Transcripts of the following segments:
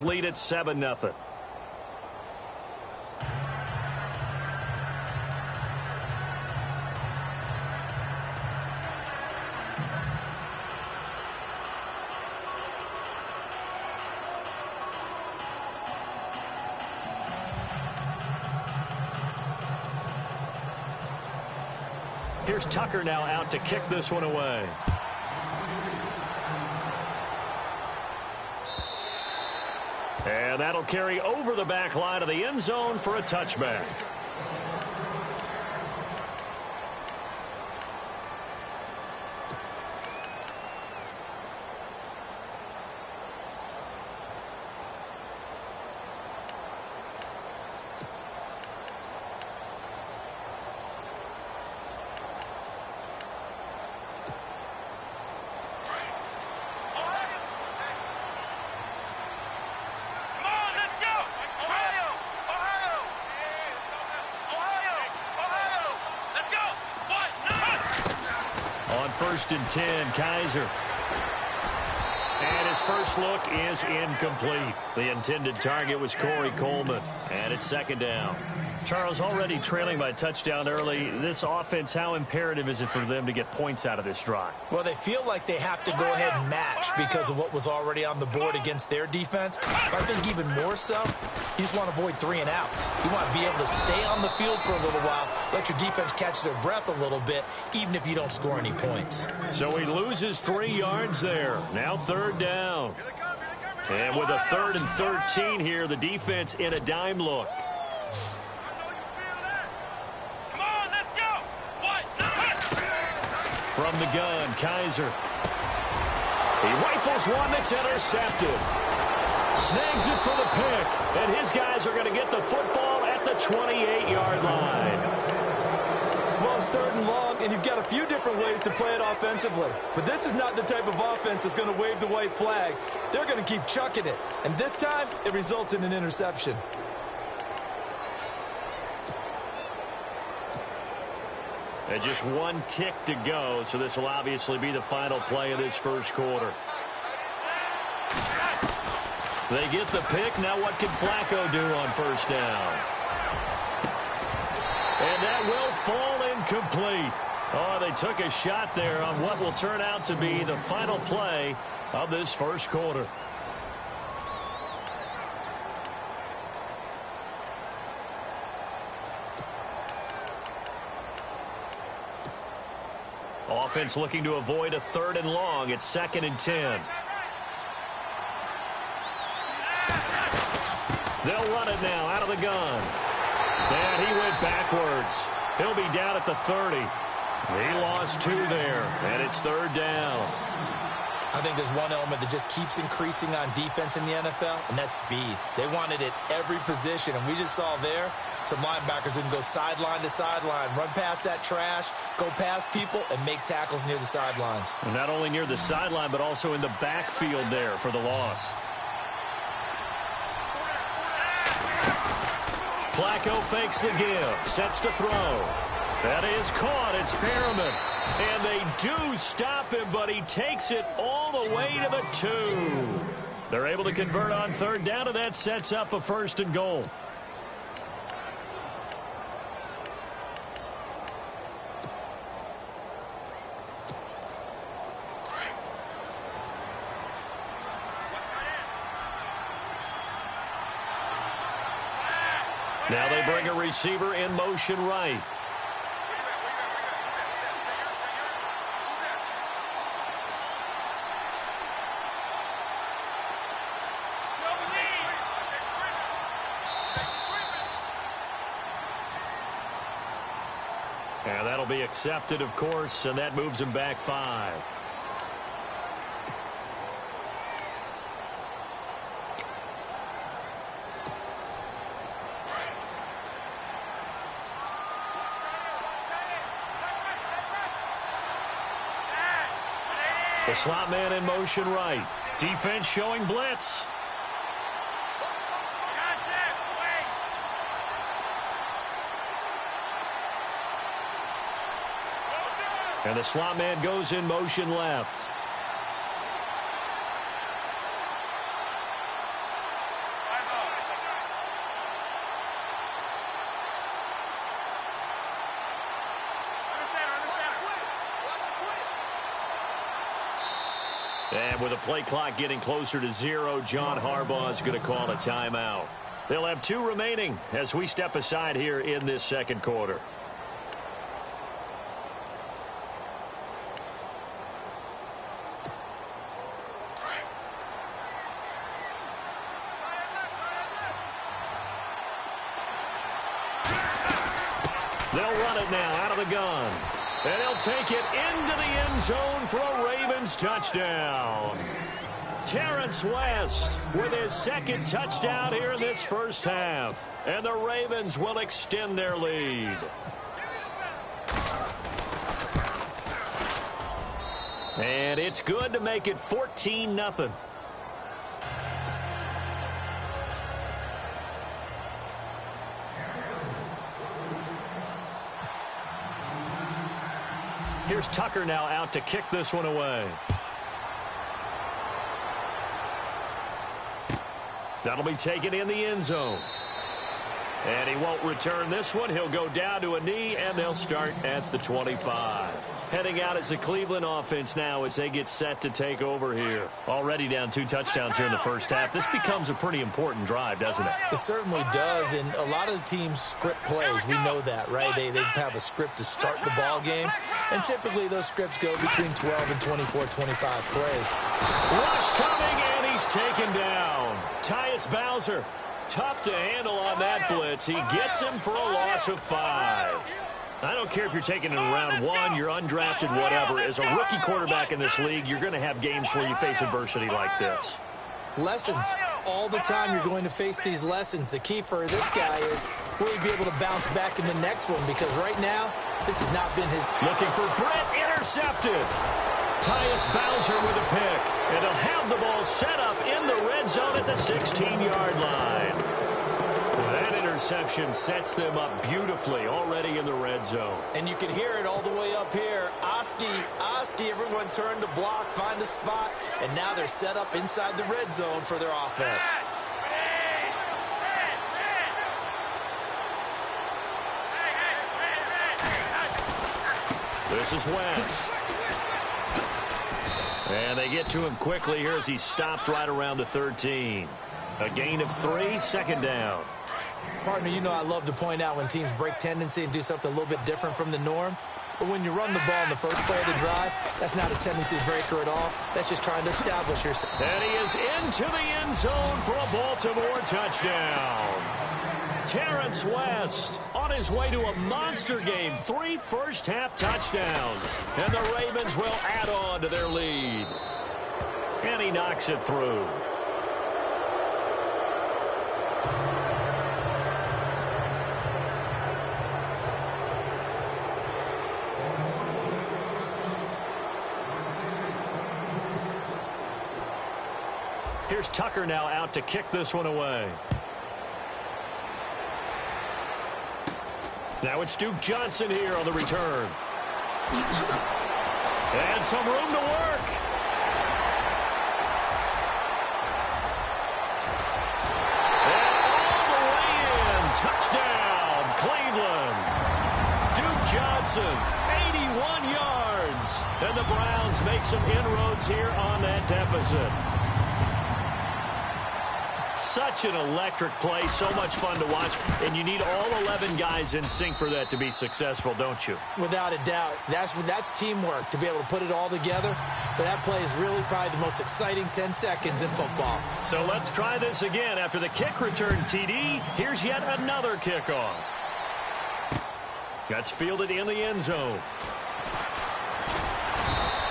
Lead at 7-0. Here's Tucker now out to kick this one away. And that'll carry over the back line of the end zone for a touchback. First and 10, Kaiser. And his first look is incomplete. The intended target was Corey Coleman. And it's second down. Charles, already trailing by a touchdown early. This offense, how imperative is it for them to get points out of this drive? Well, they feel like they have to go ahead and match because of what was already on the board against their defense. But I think even more so, you just want to avoid 3 and outs. You want to be able to stay on the field for a little while, let your defense catch their breath a little bit, even if you don't score any points. So he loses 3 yards there. Now third down. And with a 3rd and 13 here, the defense in a dime look. From the gun, Kaiser. He rifles one that's intercepted. Snags it for the pick. And his guys are going to get the football at the 28-yard line. Well, it's 3rd and long, and you've got a few different ways to play it offensively. But this is not the type of offense that's going to wave the white flag. They're going to keep chucking it. And this time, it results in an interception. And just 1 tick to go, so this will obviously be the final play of this first quarter. They get the pick. Now what can Flacco do on first down? And that will fall incomplete. Oh, they took a shot there on what will turn out to be the final play of this first quarter. Offense looking to avoid a 3rd and long. It's 2nd and 10. They'll run it now out of the gun. And he went backwards. He'll be down at the 30. He lost 2 there, and it's 3rd down. I think there's one element that just keeps increasing on defense in the NFL, and that's speed. They want it at every position, and we just saw there some linebackers who can go sideline to sideline, run past that trash, go past people, and make tackles near the sidelines. And not only near the sideline, but also in the backfield there for the loss. Flacco fakes the give, sets to throw. That is caught. It's Perriman. And they do stop him, but he takes it all the way to the 2. They're able to convert on 3rd down, and that sets up a 1st and goal. Now they bring a receiver in motion right. And that'll be accepted, of course, and that moves him back 5. The slot man in motion right. Defense showing blitz. And the slot man goes in motion left. And with the play clock getting closer to 0, John Harbaugh is going to call a timeout. They'll have 2 remaining as we step aside here in this second quarter. They'll run it now out of the gun. And he'll take it into the end zone for a Ravens touchdown. Terrence West with his second touchdown here in this first half. And the Ravens will extend their lead. And it's good to make it 14-0. Here's Tucker now out to kick this one away. That'll be taken in the end zone. And he won't return this one. He'll go down to a knee, and they'll start at the 25. Heading out as the Cleveland offense now as they get set to take over here. Already down 2 touchdowns here in the first half. This becomes a pretty important drive, doesn't it? It certainly does, and a lot of the teams script plays. We know that, right? They have a script to start the ball game, and typically those scripts go between 12 and 24, 25 plays. Rush coming, and he's taken down. Tyus Bowser, tough to handle on that blitz. He gets him for a loss of 5. I don't care if you're taking it in round 1, you're undrafted, whatever. As a rookie quarterback in this league, you're going to have games where you face adversity like this. Lessons. All the time you're going to face these lessons. The key for this guy is will he be able to bounce back in the next one? Because right now, this has not been his... Looking for Brett, intercepted. Tyus Bowser with a pick. And he'll have the ball set up in the red zone at the 16-yard line. That interception sets them up beautifully already in the red zone. And you can hear it all the way up here. Oski, everyone turned to block, find a spot, and now they're set up inside the red zone for their offense. This is West. And they get to him quickly here as he stops right around the 13. A gain of 3, second down. Partner, you know I love to point out when teams break tendency and do something a little bit different from the norm. But when you run the ball in the first play of the drive, that's not a tendency breaker at all. That's just trying to establish yourself. And he is into the end zone for a Baltimore touchdown. Terrence West on his way to a monster game. 3 first-half touchdowns. And the Ravens will add on to their lead. And he knocks it through. Here's Tucker now out to kick this one away. Now it's Duke Johnson here on the return. And some room to work. And all the way in. Touchdown, Cleveland. Duke Johnson, 81 yards. And the Browns make some inroads here on that deficit. Such an electric play, so much fun to watch, and you need all 11 guys in sync for that to be successful, don't you? Without a doubt. That's teamwork, to be able to put it all together. But that play is really probably the most exciting 10 seconds in football. So let's try this again. After the kick return TD, here's yet another kickoff. That's fielded in the end zone.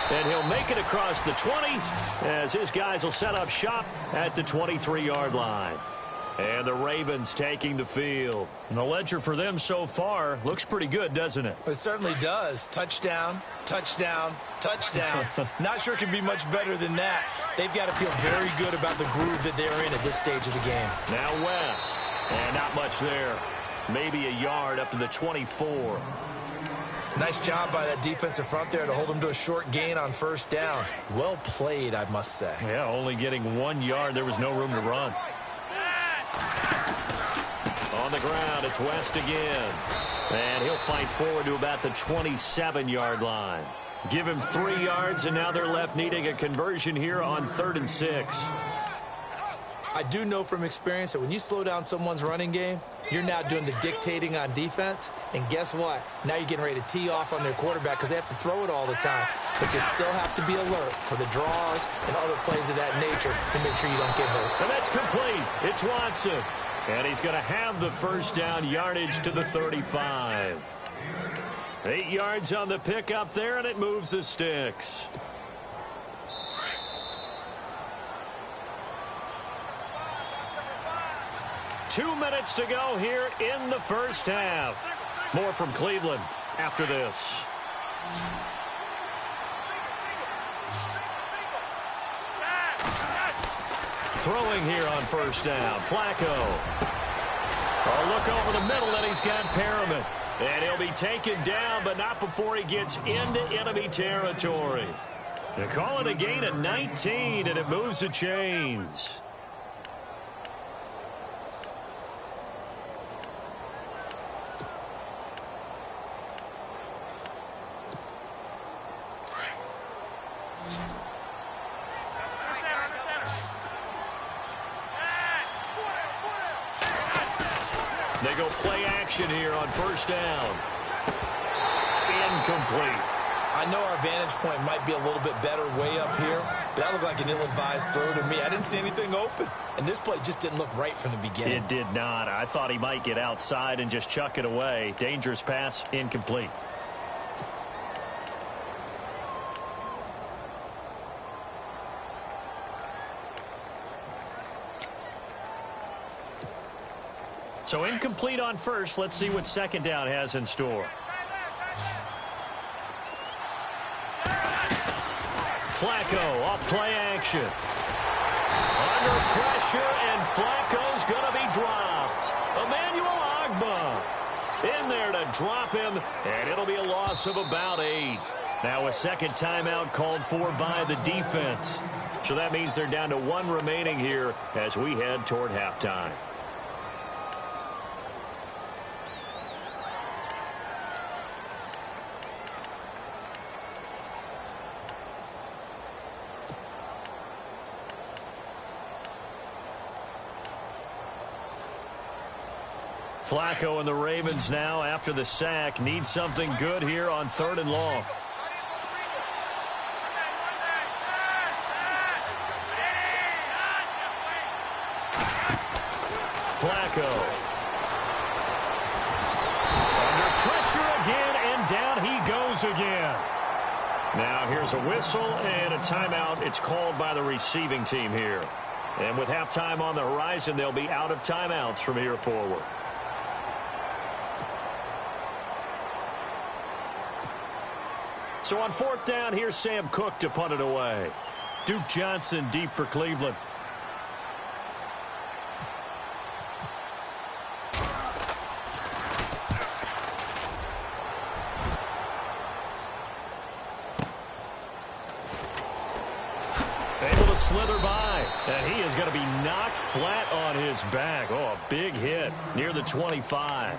And he'll make it across the 20 as his guys will set up shop at the 23-yard line. And the Ravens taking the field. And the ledger for them so far looks pretty good, doesn't it? It certainly does. Touchdown, touchdown, touchdown. Not sure it can be much better than that. They've got to feel very good about the groove that they're in at this stage of the game. Now West. And not much there. Maybe a yard up to the 24. Nice job by that defensive front there to hold him to a short gain on first down. Well played, I must say. Yeah, only getting 1 yard. There was no room to run. On the ground, it's West again. And he'll fight forward to about the 27-yard line. Give him 3 yards, and now they're left needing a conversion here on 3rd and 6. I do know from experience that when you slow down someone's running game, you're now doing the dictating on defense. And guess what? Now you're getting ready to tee off on their quarterback because they have to throw it all the time. But you still have to be alert for the draws and other plays of that nature to make sure you don't get hurt. And that's complete. It's Watson. And he's going to have the first down, yardage to the 35. 8 yards on the pickup there, and it moves the sticks. Two minutes to go here in the first half. More from Cleveland after this. Throwing here on first down. Flacco. A look over the middle, and he's got Perriman. And he'll be taken down, but not before he gets into enemy territory. They call it a gain of 19, and it moves the chains. They go play action here on first down. Incomplete. I know our vantage point might be a little bit better way up here, but that looked like an ill-advised throw to me. I didn't see anything open, and this play just didn't look right from the beginning. It did not. I thought he might get outside and just chuck it away. Dangerous pass, incomplete. So incomplete on first. Let's see what second down has in store. Flacco off play action. Under pressure, and Flacco's going to be dropped. Emmanuel Ogbah in there to drop him, and it'll be a loss of about 8. Now a second timeout called for by the defense. So that means they're down to 1 remaining here as we head toward halftime. Flacco and the Ravens now, after the sack, need something good here on 3rd and long. Flacco. Under pressure again, and down he goes again. Now here's a whistle and a timeout. It's called by the receiving team here. And with halftime on the horizon, they'll be out of timeouts from here forward. So on 4th down, here's Sam Cook to punt it away. Duke Johnson deep for Cleveland. Able to slither by, and he is going to be knocked flat on his back. Oh, a big hit near the 25.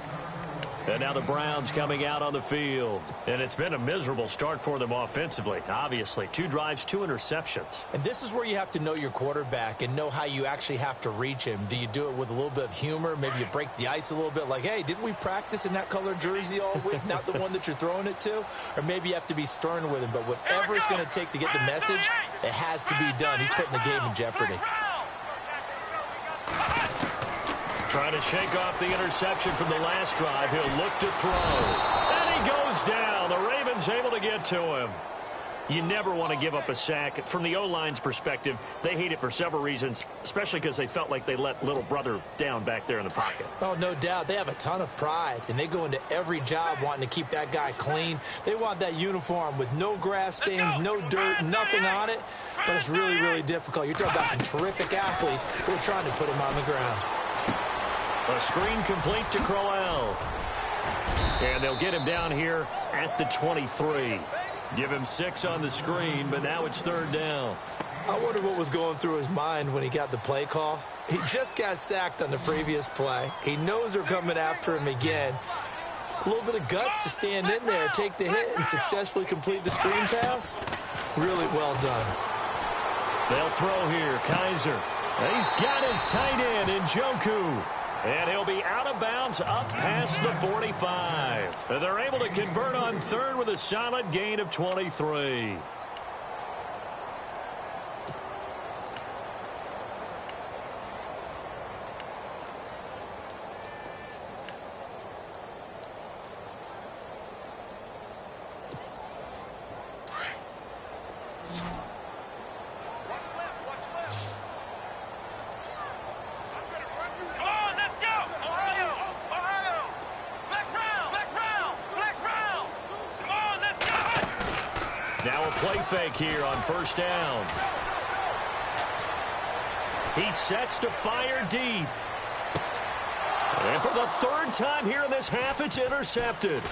And now the Browns coming out on the field. And it's been a miserable start for them offensively, obviously. 2 drives, 2 interceptions. And this is where you have to know your quarterback and know how you actually have to reach him. Do you do it with a little bit of humor? Maybe you break the ice a little bit like, hey, didn't we practice in that color jersey all week, not the one that you're throwing it to? Or maybe you have to be stern with him. But whatever it's going to take to get the message, it has to be done. He's putting the game in jeopardy. Trying to shake off the interception from the last drive. He'll look to throw. And he goes down. The Ravens able to get to him. You never want to give up a sack. From the O-line's perspective, they hate it for several reasons, especially because they felt like they let little brother down back there in the pocket. Oh, no doubt. They have a ton of pride, and they go into every job wanting to keep that guy clean. They want that uniform with no grass stains, no dirt, nothing on it. But it's really, really difficult. You're talking about some terrific athletes who are trying to put him on the ground. A screen complete to Crowell. And they'll get him down here at the 23. Give him 6 on the screen, but now it's 3rd down. I wonder what was going through his mind when he got the play call. He just got sacked on the previous play. He knows they're coming after him again. A little bit of guts to stand in there, take the hit, and successfully complete the screen pass. Really well done. They'll throw here. Kaiser. He's got his tight end in Njoku. And he'll be out of bounds up past the 45. And they're able to convert on third with a solid gain of 23. Now a play fake here on first down. He sets to fire deep. And for the third time here in this half, it's intercepted.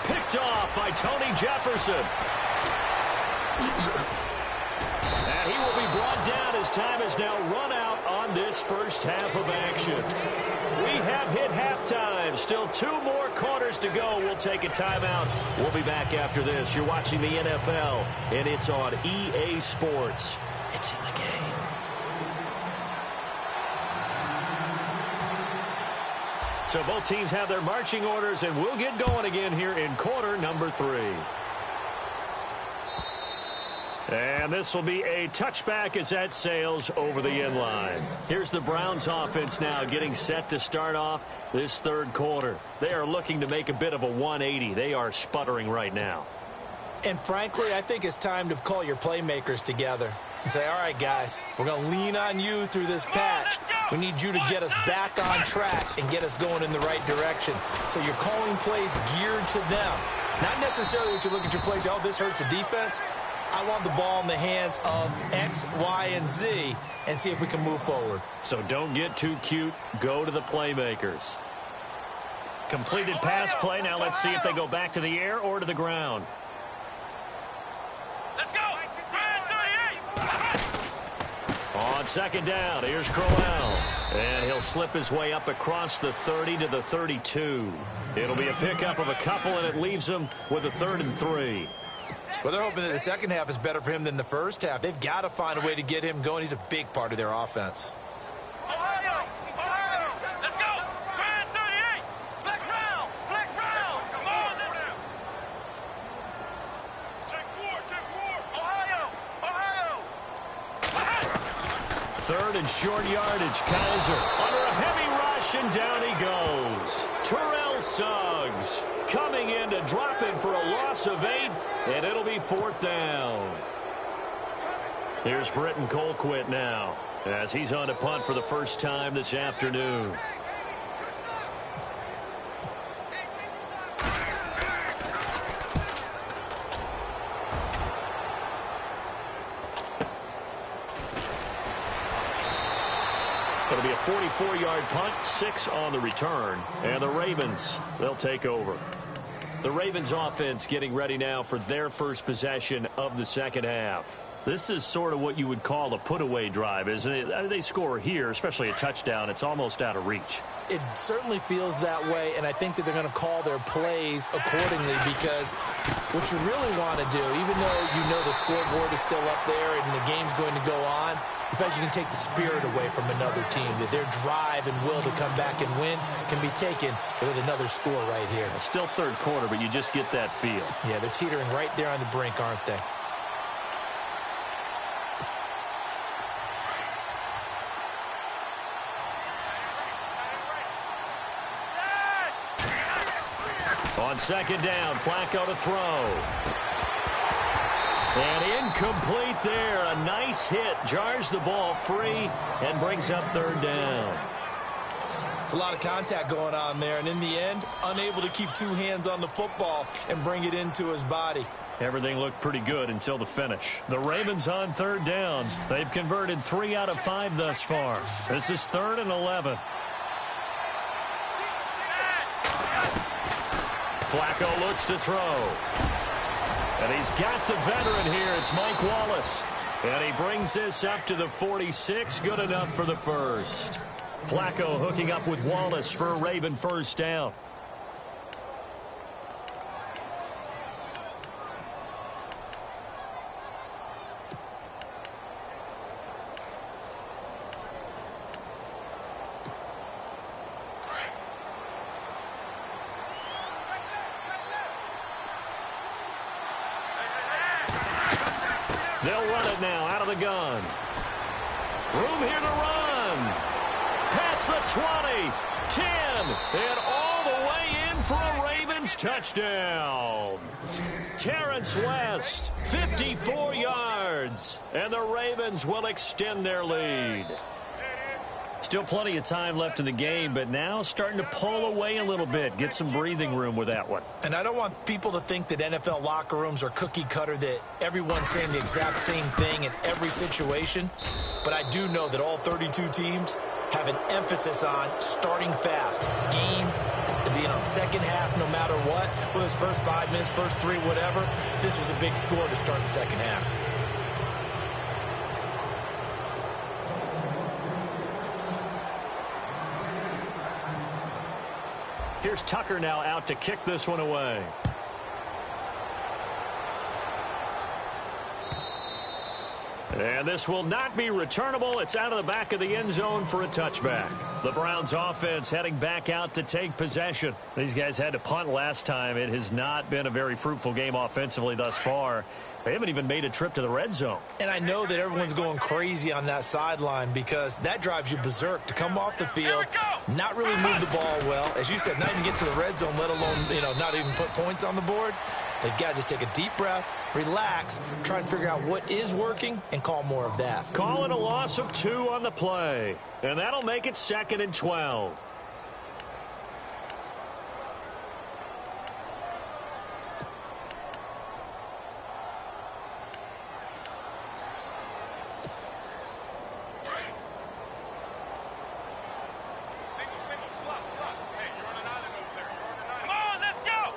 Picked off by Tony Jefferson. And he will be brought down as time is now run out on this first half of action. We have hit halftime. Still 2 more quarters to go. We'll take a timeout. We'll be back after this. You're watching the NFL, and it's on EA Sports. It's in the game. So both teams have their marching orders, and we'll get going again here in quarter number 3. And this will be a touchback as that sails over the end line. Here's the Browns offense now getting set to start off this third quarter. They are looking to make a bit of a 180. They are sputtering right now. And frankly, I think it's time to call your playmakers together and say, all right, guys, we're going to lean on you through this patch. We need you to get us back on track and get us going in the right direction. So you're calling plays geared to them. Not necessarily what you look at your plays, oh, this hurts the defense. I want the ball in the hands of X, Y, and Z and see if we can move forward. So don't get too cute. Go to the playmakers. Completed pass play. Now let's see if they go back to the air or to the ground. Let's go. On second down, here's Crowell. And he'll slip his way up across the 30 to the 32. It'll be a pickup of a couple, and it leaves him with a 3rd and 3. Well, they're hoping that the second half is better for him than the first half. They've got to find a way to get him going. He's a big part of their offense. Ohio! Let's go! Grand 38! Flex round! Flex round! Come on! Check 4! Ohio! 3rd and short yardage. Kaiser under a heavy rush, and down he goes. Terrell Suggs coming in to drop him for a loss of 8, and it'll be 4th down. Here's Britton Colquitt now, as he's on to punt for the first time this afternoon. It'll be a 44-yard punt, 6 on the return, and the Ravens, they'll take over. The Ravens offense getting ready now for their first possession of the second half. This is sort of what you would call a put-away drive, isn't it? They score here, especially a touchdown. It's almost out of reach. It certainly feels that way, and I think that they're going to call their plays accordingly, because what you really want to do, even though you know the scoreboard is still up there and the game's going to go on, in fact, you can take the spirit away from another team, that their drive and will to come back and win can be taken with another score right here. It's still third quarter, but you just get that feel. Yeah, they're teetering right there on the brink, aren't they? On second down, Flacco to throw. And incomplete there. A nice hit. Jars the ball free and brings up 3rd down. It's a lot of contact going on there, and in the end, unable to keep 2 hands on the football and bring it into his body. Everything looked pretty good until the finish. The Ravens on 3rd down. They've converted 3 out of 5 thus far. This is 3rd and 11. Flacco looks to throw. And he's got the veteran here. It's Mike Wallace. And he brings this up to the 46. Good enough for the first. Flacco hooking up with Wallace for a Raven first down. They'll run it now out of the gun. Room here to run. Past the 20, 10, and all the way in for a Ravens touchdown. Terrence West, 54 yards, and the Ravens will extend their lead. Still plenty of time left in the game, but now starting to pull away a little bit, get some breathing room with that one. And I don't want people to think that NFL locker rooms are cookie cutter, that everyone's saying the exact same thing in every situation. But I do know that all 32 teams have an emphasis on starting fast. Game, second half, no matter what. Whether it's first 5 minutes, first 3, whatever. This was a big score to start the second half. Here's Tucker now out to kick this one away. And this will not be returnable. It's out of the back of the end zone for a touchback. The Browns offense heading back out to take possession. These guys had to punt last time. It has not been a very fruitful game offensively thus far. They haven't even made a trip to the red zone. And I know that everyone's going crazy on that sideline because that drives you berserk to come off the field, not really move the ball well. As you said, not even get to the red zone, let alone, not even put points on the board. They've got to just take a deep breath, relax, try and figure out what is working, and call more of that. Calling a loss of 2 on the play. And that'll make it 2nd and 12.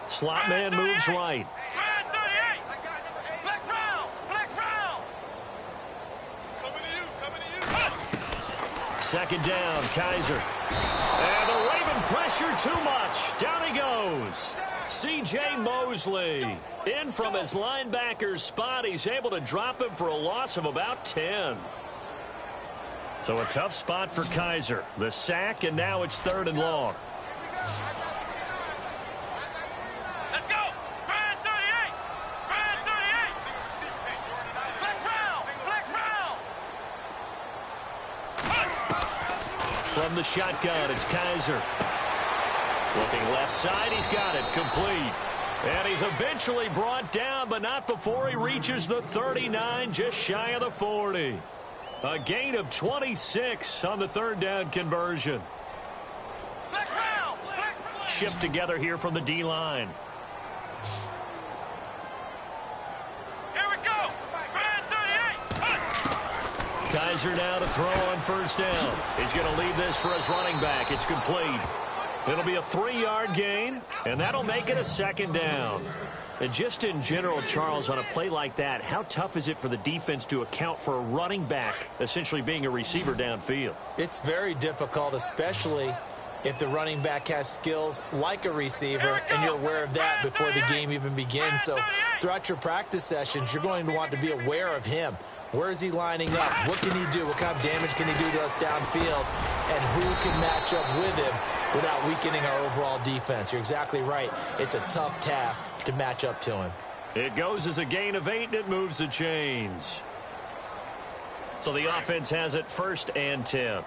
Slot man moves right. Second down, Kaiser. And the Raven pressure too much. Down he goes. C.J. Mosley in from his linebacker's spot. He's able to drop him for a loss of about 10. So a tough spot for Kaiser. The sack, and now it's 3rd and long. From the shotgun, it's Kaiser. Looking left side, he's got it, complete. And he's eventually brought down, but not before he reaches the 39, just shy of the 40. A gain of 26 on the 3rd down conversion. Shift together here from the D-line. Kaiser now to throw on 1st down. He's going to leave this for his running back. It's complete. It'll be a 3-yard gain, and that'll make it a 2nd down. And just in general, Charles, on a play like that, how tough is it for the defense to account for a running back essentially being a receiver downfield? It's very difficult, especially if the running back has skills like a receiver, and you're aware of that before the game even begins. So throughout your practice sessions, you're going to want to be aware of him. Where is he lining up? What can he do? What kind of damage can he do to us downfield? And who can match up with him without weakening our overall defense? You're exactly right. It's a tough task to match up to him. It goes as a gain of 8, and it moves the chains. So the offense has it 1st and 10.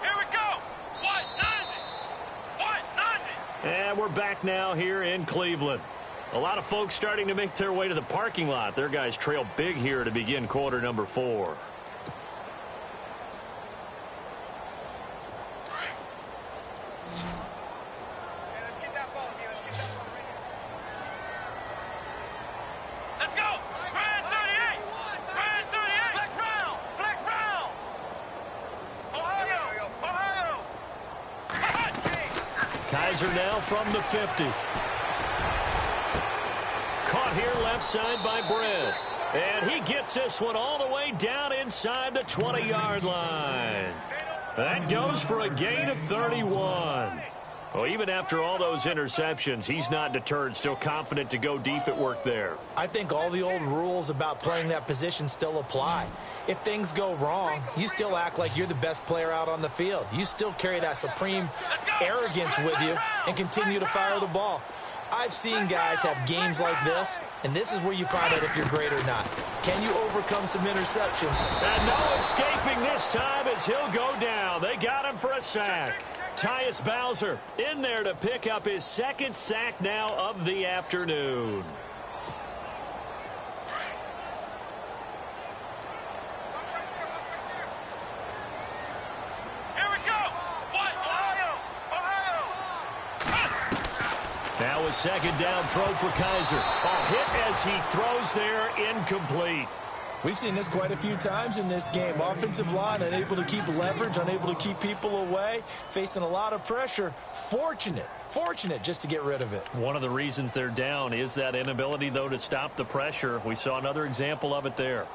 Here we go. 190. And we're back now here in Cleveland. A lot of folks starting to make their way to the parking lot. Their guys trail big here to begin quarter number 4. Let's go. Brand 38. Brand 38. Flex round. Flex round. Ohio. Kaiser now from the 50. Caught here left side by Brent. And he gets this one all the way down inside the 20-yard line. That goes for a gain of 31. Well, even after all those interceptions, he's not deterred, still confident to go deep at work there. I think all the old rules about playing that position still apply. If things go wrong, you still act like you're the best player out on the field. You still carry that supreme arrogance with you and continue to fire the ball. I've seen guys have games like this, and this is where you find out if you're great or not. Can you overcome some interceptions? And no escaping this time as he'll go down. They got him for a sack. Tyus Bowser in there to pick up his second sack now of the afternoon. Now a second down throw for Kaiser. A hit as he throws there, incomplete. We've seen this quite a few times in this game. Offensive line unable to keep leverage, unable to keep people away, facing a lot of pressure. Fortunate just to get rid of it. One of the reasons they're down is that inability, though, to stop the pressure. We saw another example of it there.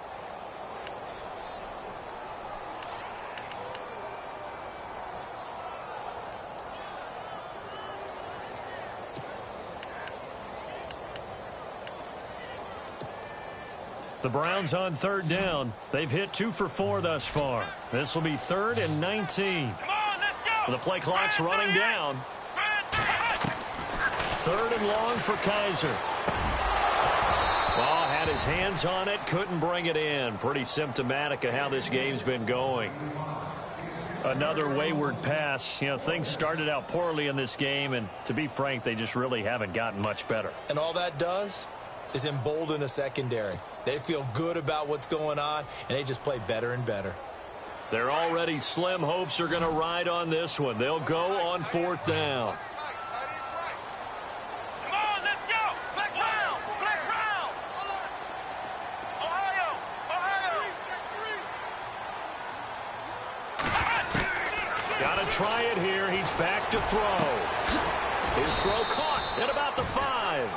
The Browns on third down. They've hit 2 for 4 thus far. This will be 3rd and 19. Come on, let's go. The play clock's running down. 3rd and long for Kaiser. Well, had his hands on it, couldn't bring it in. Pretty symptomatic of how this game's been going. Another wayward pass. You know, things started out poorly in this game, and to be frank, they just really haven't gotten much better. And all that does is embolden a secondary. They feel good about what's going on, and they just play better and better. Their already slim hopes are going to ride on this one. They'll go on 4th down. Come on, let's go. Flex round. Flex round. Ohio. Got to try it here. He's back to throw. His throw caught at about the 5.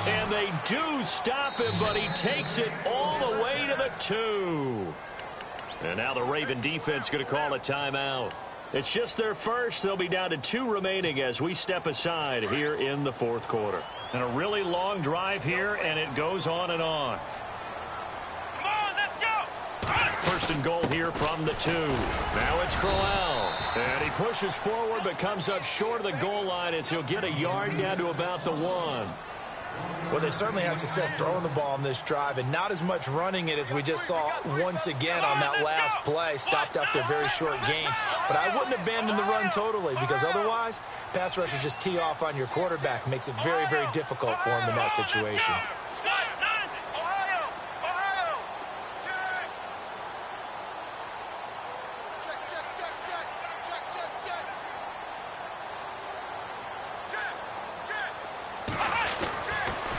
And they do stop him, but he takes it all the way to the 2. And now the Raven defense going to call a timeout. It's just their first. They'll be down to 2 remaining as we step aside here in the 4th quarter. And a really long drive here, and it goes on and on. Come on, let's go. 1st and goal here from the 2. Now it's Crowell. And he pushes forward but comes up short of the goal line as he'll get a yard down to about the 1. Well, they certainly had success throwing the ball on this drive, and not as much running it as we just saw once again on that last play. Stopped after a very short gain. But I wouldn't abandon the run totally, because otherwise, pass rushers just tee off on your quarterback. Makes it very, very difficult for him in that situation.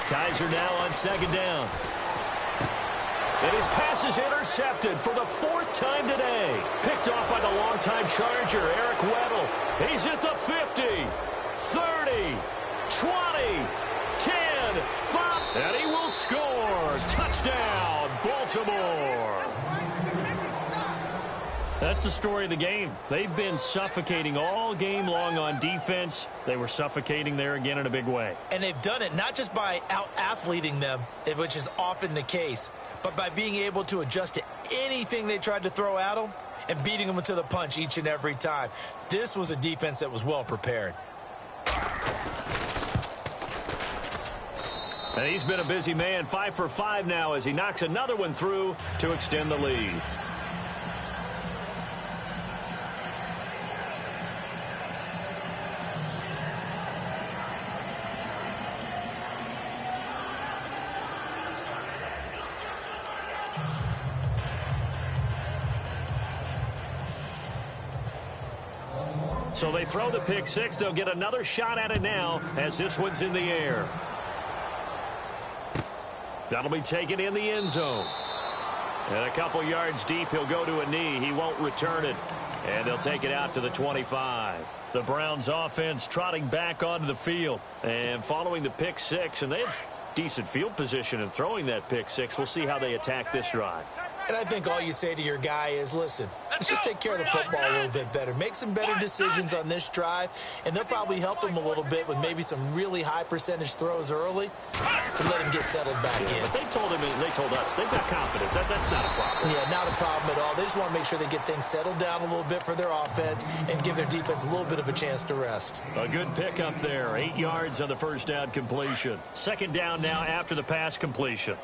Kaiser now on 2nd down. And his pass is intercepted for the 4th time today. Picked off by the longtime Charger, Eric Weddle. He's at the 50, 30, 20, 10, 5, and he will score. Touchdown, Baltimore. That's the story of the game. They've been suffocating all game long on defense. They were suffocating there again in a big way. And they've done it not just by out-athleting them, which is often the case, but by being able to adjust to anything they tried to throw at them and beating them to the punch each and every time. This was a defense that was well prepared. And he's been a busy man, 5 for 5 now as he knocks another one through to extend the lead. So they throw the pick 6. They'll get another shot at it now as this one's in the air. That'll be taken in the end zone. And a couple yards deep, he'll go to a knee. He won't return it. And they'll take it out to the 25. The Browns offense trotting back onto the field. And following the pick 6, and they have decent field position in throwing that pick 6. We'll see how they attack this drive. And I think all you say to your guy is, listen, let's just take care of the football a little bit better. Make some better decisions on this drive, and they'll probably help him a little bit with maybe some really high percentage throws early to let him get settled back in. But they told him, and they told us, they've got confidence. That's not a problem. Yeah, not a problem at all. They just want to make sure they get things settled down a little bit for their offense and give their defense a little bit of a chance to rest. A good pickup there. 8 yards on the first down completion. Second down now after the pass completion.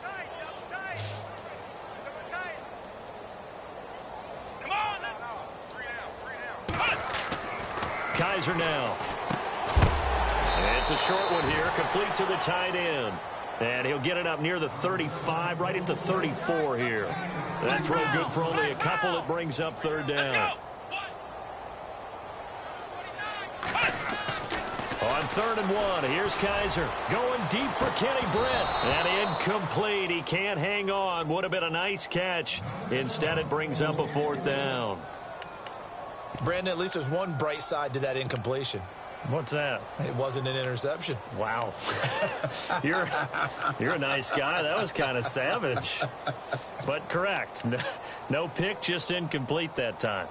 Kaiser now. It's a short one here, complete to the tight end. And he'll get it up near the 35, right at the 34 here. That throw good for only a couple. It brings up third down. On 3rd and 1, here's Kaiser going deep for Kenny Britt. And incomplete. He can't hang on. Would have been a nice catch. Instead, it brings up a 4th down. Brandon, at least there's one bright side to that incompletion. What's that? It wasn't an interception. Wow. You're a nice guy. That was kind of savage. But correct. No pick, just incomplete that time.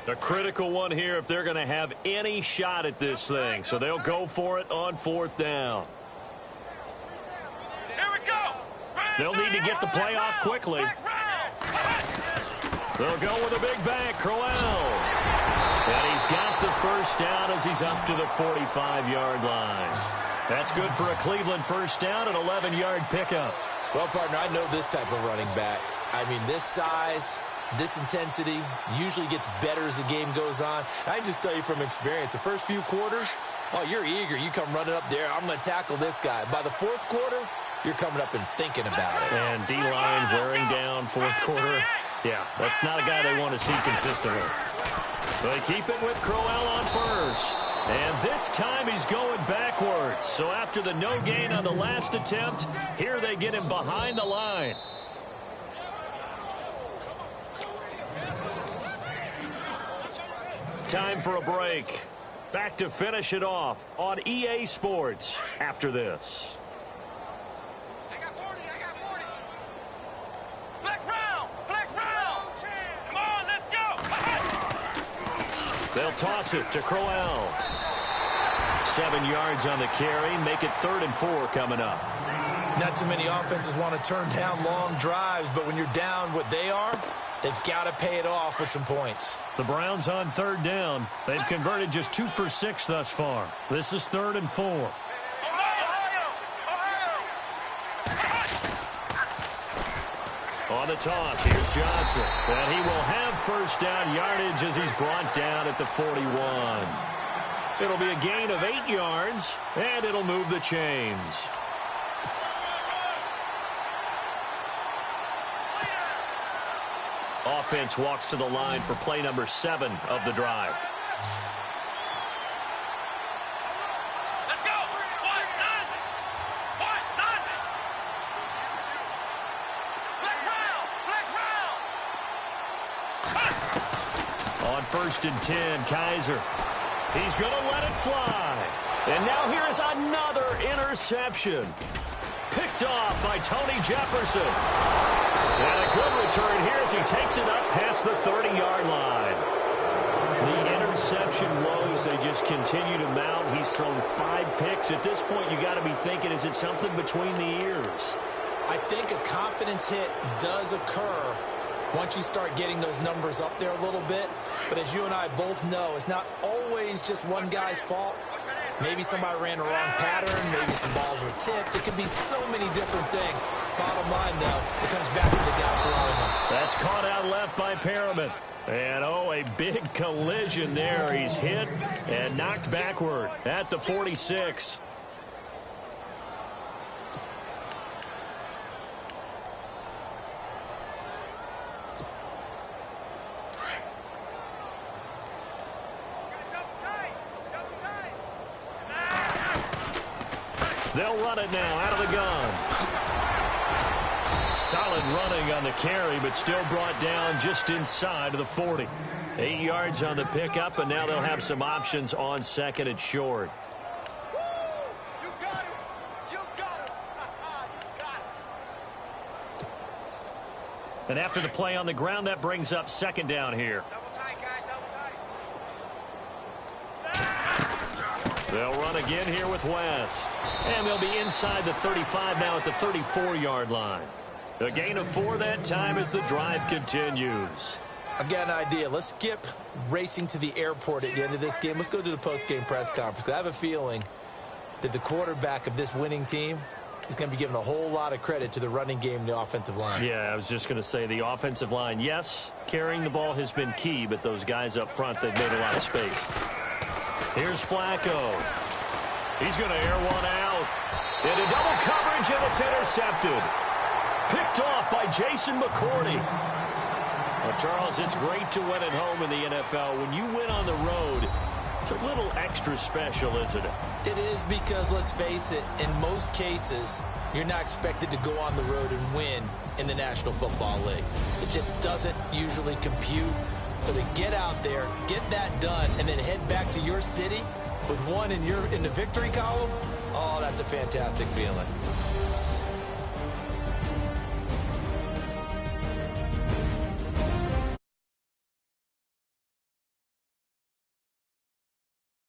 A critical one here if they're going to have any shot at this thing. So they'll go for it on 4th down. They'll need to get the play off quickly. They'll go with a big bang, Crowell. And he's got the first down as he's up to the 45-yard line. That's good for a Cleveland first down, an 11-yard pickup. Well, partner, I know this type of running back. I mean, this size, this intensity usually gets better as the game goes on. I can just tell you from experience, the first few quarters, oh, you're eager. You come running up there, I'm going to tackle this guy. By the 4th quarter, you're coming up and thinking about it. And D-line wearing down 4th quarter. Yeah, that's not a guy they want to see consistently. They keep it with Crowell on 1st. And this time he's going backwards. So after the no gain on the last attempt, here they get him behind the line. Time for a break. Back to finish it off on EA Sports after this. They'll toss it to Crowell. 7 yards on the carry. Make it 3rd and 4 coming up. Not too many offenses want to turn down long drives, but when you're down what they are, they've got to pay it off with some points. The Browns on 3rd down. They've converted just 2 for 6 thus far. This is 3rd and 4. On the toss, here's Johnson. And he will have first down yardage as he's brought down at the 41. It'll be a gain of 8 yards, and it'll move the chains. Offense walks to the line for play number 7 of the drive. On 1st and 10, Kaiser. He's going to let it fly. And now here is another interception. Picked off by Tony Jefferson. And a good return here as he takes it up past the 30-yard line. The interception woes, they just continue to mount. He's thrown 5 picks. At this point, you got to be thinking, is it something between the ears? I think a confidence hit does occur once you start getting those numbers up there a little bit. But as you and I both know, it's not always just one guy's fault. Maybe somebody ran the wrong pattern. Maybe some balls were tipped. It could be so many different things. Bottom line, though, it comes back to the guy throwing them. That's caught out left by Perriman. And, oh, a big collision there. He's hit and knocked backward at the 46. They'll run it now out of the gun. Solid running on the carry, but still brought down just inside of the 40. 8 yards on the pickup, and now they'll have some options on 2nd and short. And after the play on the ground, that brings up second down here. Double tight, guys, double tight. They'll run again here with West. And they'll be inside the 35 now at the 34-yard line. A gain of 4 that time as the drive continues. I've got an idea. Let's skip racing to the airport at the end of this game. Let's go to the post-game press conference. I have a feeling that the quarterback of this winning team is going to be given a whole lot of credit to the running game and the offensive line. Yeah, I was just going to say the offensive line, yes, carrying the ball has been key, but those guys up front, they've made a lot of space. Here's Flacco. He's going to air one out. Into double coverage, and it's intercepted. Picked off by Jason McCourty. Well, Charles, it's great to win at home in the NFL. When you win on the road, it's a little extra special, isn't it? It is because, let's face it, in most cases, you're not expected to go on the road and win in the National Football League. It just doesn't usually compute. So to get out there, get that done, and then head back to your city with one in the victory column, oh, that's a fantastic feeling.